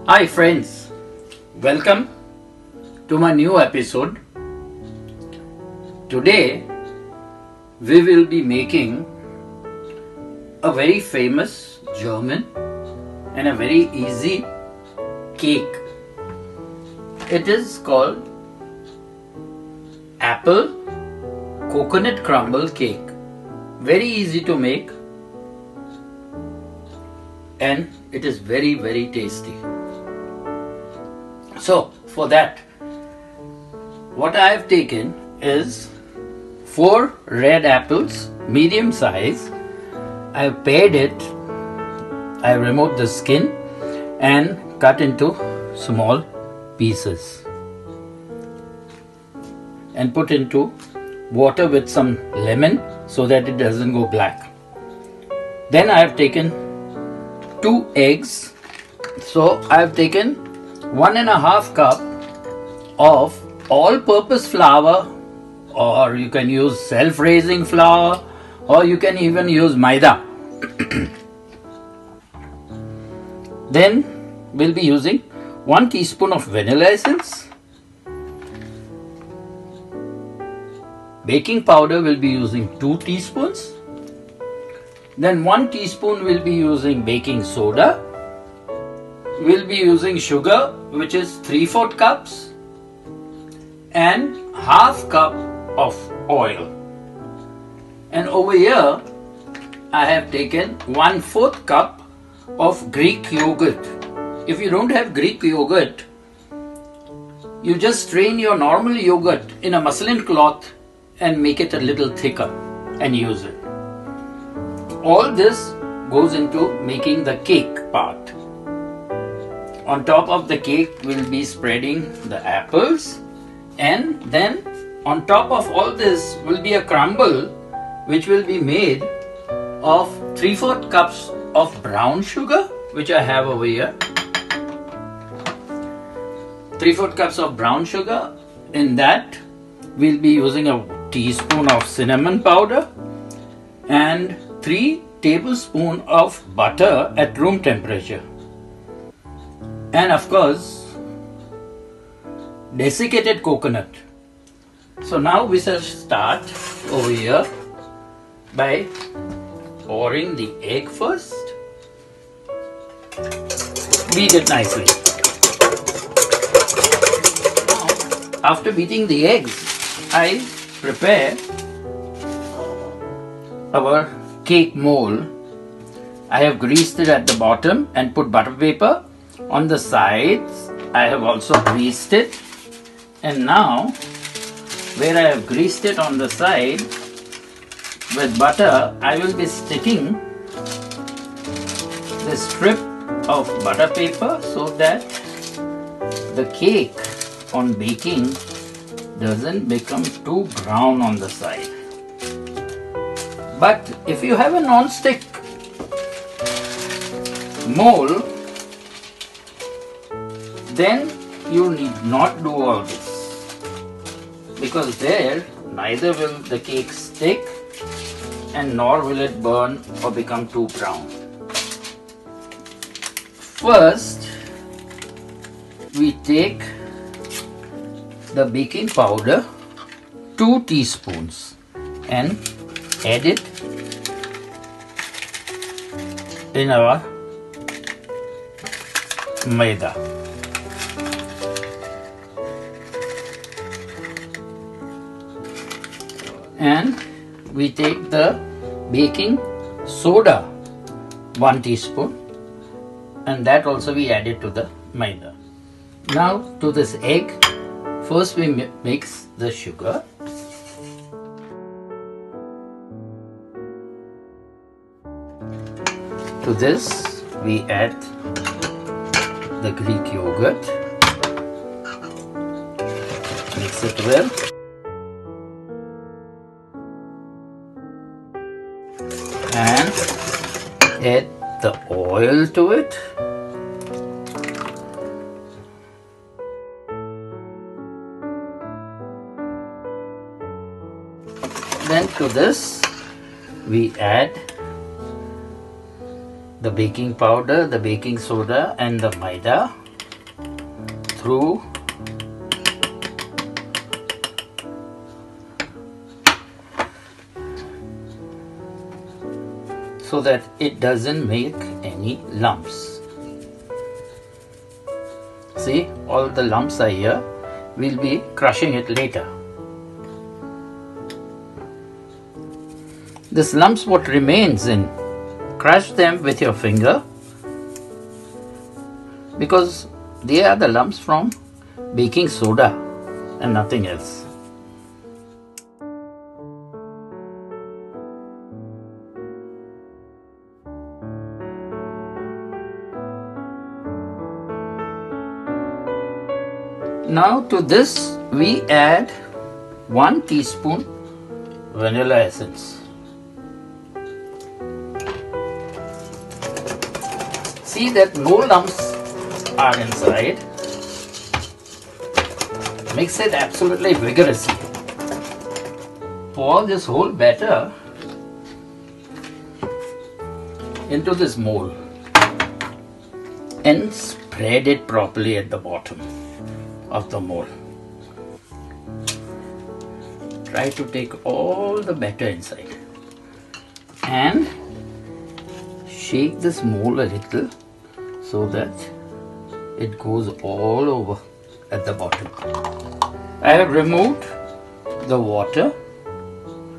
Hi friends, welcome to my new episode. Today we will be making a very famous German and a very easy cake. It is called apple coconut crumble cake. Very easy to make and it is very tasty. So for that, what I have taken is 4 red apples, medium size. I have pared it, I have removed the skin and cut into small pieces and put into water with some lemon so that it doesn't go black. Then I have taken 2 eggs. So I have taken 1.5 cup of all-purpose flour, or you can use self-raising flour, or you can even use maida. Then we'll be using 1 teaspoon of vanilla essence. Baking powder will be using 2 teaspoons. Then 1 teaspoon will be using baking soda. We'll be using sugar, which is 3/4 cups, and ½ cup of oil. And over here I have taken 1/4 cup of Greek yogurt. If you don't have Greek yogurt, you just strain your normal yogurt in a muslin cloth and make it a little thicker and use it. All this goes into making the cake part. On top of the cake we'll be spreading the apples, and then on top of all this will be a crumble which will be made of 3/4 cups of brown sugar, which I have over here. 3/4 cups of brown sugar. In that we'll be using a teaspoon of cinnamon powder and 3 tablespoons of butter at room temperature. And of course, desiccated coconut. So now we shall start over here by pouring the egg first. Beat it nicely. After beating the eggs, I prepare our cake mold. I have greased it at the bottom and put butter paper. On the sides I have also greased it, and now where I have greased it on the side with butter, I will be sticking the strip of butter paper so that the cake on baking doesn't become too brown on the side. But if you have a non-stick mold, then you need not do all this, because there neither will the cake stick and nor will it burn or become too brown. First we take the baking powder, 2 teaspoons, and add it in our maida. And we take the baking soda, 1 teaspoon, and that also we add it to the maida. Now to this egg, first we mix the sugar. To this we add the Greek yogurt. Mix it well. And add the oil to it. Then to this we add the baking powder, the baking soda and the maida. through so that it doesn't make any lumps. See, all the lumps are here. We'll be crushing it later. This lumps what remains in, crush them with your finger because they are the lumps from baking soda and nothing else. Now to this we add 1 teaspoon vanilla essence. See that no lumps are inside. Mix it absolutely vigorously. Pour this whole batter into this mold and spread it properly at the bottom of the mold. Try to take all the batter inside and shake this mold a little so that it goes all over at the bottom. I have removed the water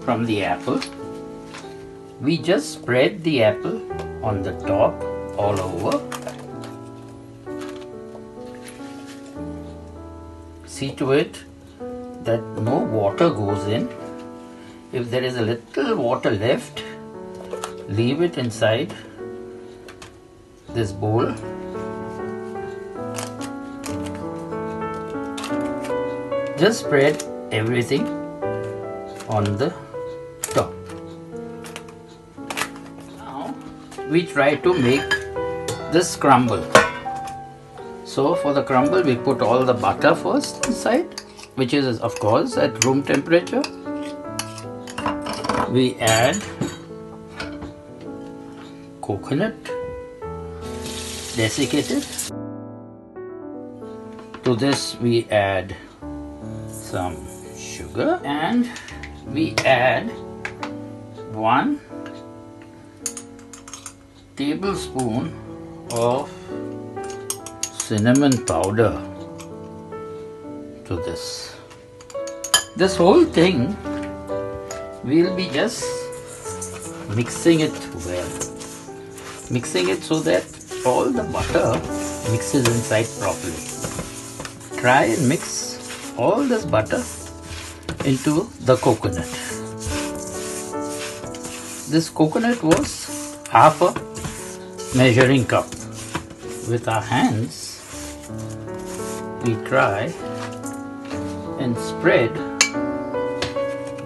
from the apple. We just spread the apple on the top all over. See to it that no water goes in. If there is a little water left, leave it inside this bowl. Just spread everything on the top. Now we try to make this crumble. So for the crumble we put all the butter first inside, which is of course at room temperature. We add coconut desiccated. To this we add some sugar and we add 1 tablespoon of cinnamon powder to this. This whole thing we'll be just mixing it well. Mixing it so that all the butter mixes inside properly. Try and mix all this butter into the coconut. This coconut was half a measuring cup. With our hands we try and spread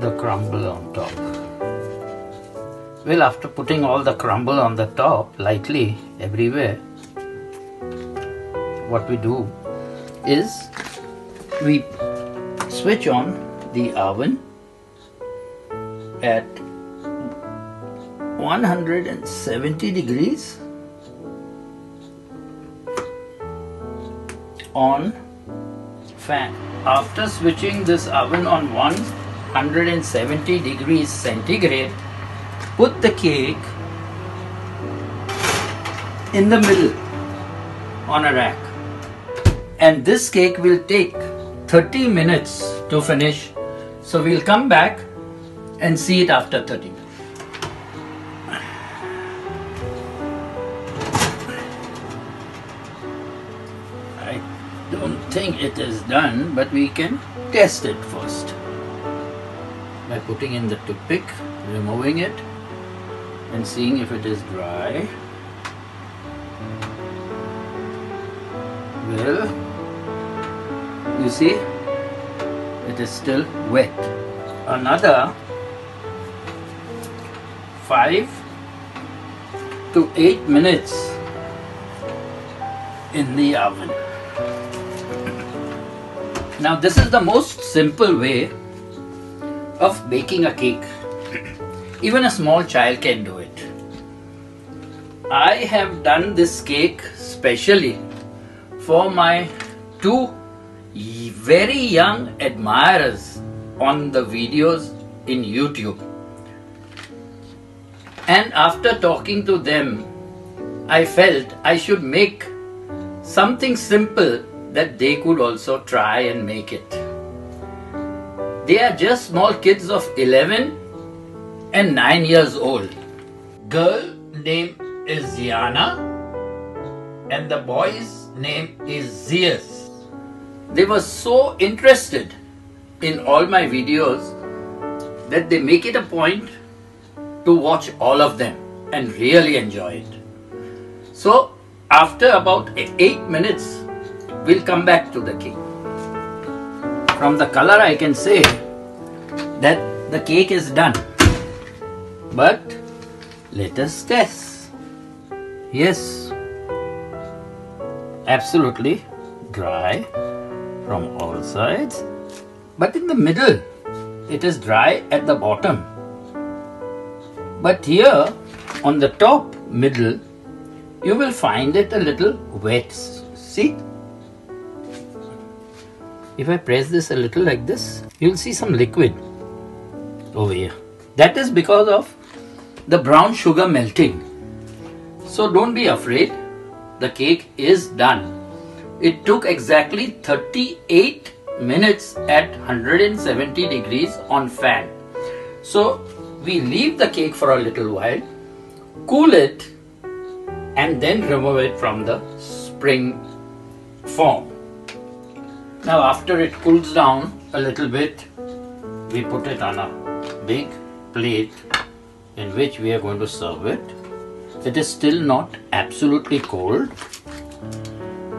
the crumble on top. Well, after putting all the crumble on the top lightly everywhere, what we do is we switch on the oven at 170 degrees on fan. After switching this oven on 170 degrees centigrade, put the cake in the middle on a rack. And this cake will take 30 minutes to finish. So we'll come back and see it after 30 minutes. I don't think it is done, but we can test it first by putting in the toothpick, removing it and seeing if it is dry. Well, you see, it is still wet. Another 5 to 8 minutes in the oven. Now this is the most simple way of baking a cake. Even a small child can do it. I have done this cake specially for my two very young admirers on the videos in YouTube. And after talking to them, I felt I should make something simple that they could also try and make it. They are just small kids of 11 and 9 years old. Girl name is Ziana and the boy's name is Zeus. They were so interested in all my videos that they make it a point to watch all of them and really enjoy it. So after about 8 minutes, we'll come back to the cake. From the color I can say that the cake is done. But let us test. Yes, absolutely dry from all sides, but in the middle it is dry at the bottom. But here on the top middle you will find it a little wet. See? If I press this a little like this, you will see some liquid over here. That is because of the brown sugar melting. So don't be afraid, the cake is done. It took exactly 38 minutes at 170 degrees on fan. So we leave the cake for a little while, cool it, and then remove it from the spring form. Now after it cools down a little bit, we put it on a big plate in which we are going to serve it. It is still not absolutely cold,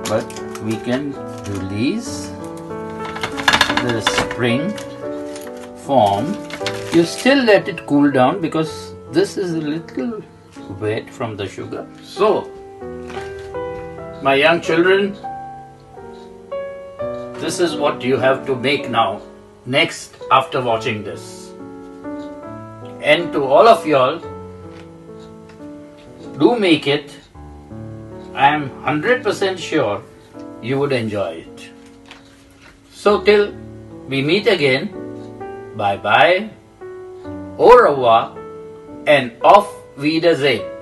but we can release the spring form. You still let it cool down because this is a little wet from the sugar. So, my young children, this is what you have to make now, next after watching this. And to all of y'all, do make it. I am 100% sure you would enjoy it. So till we meet again, bye bye, au revoir, and auf Wiedersehen.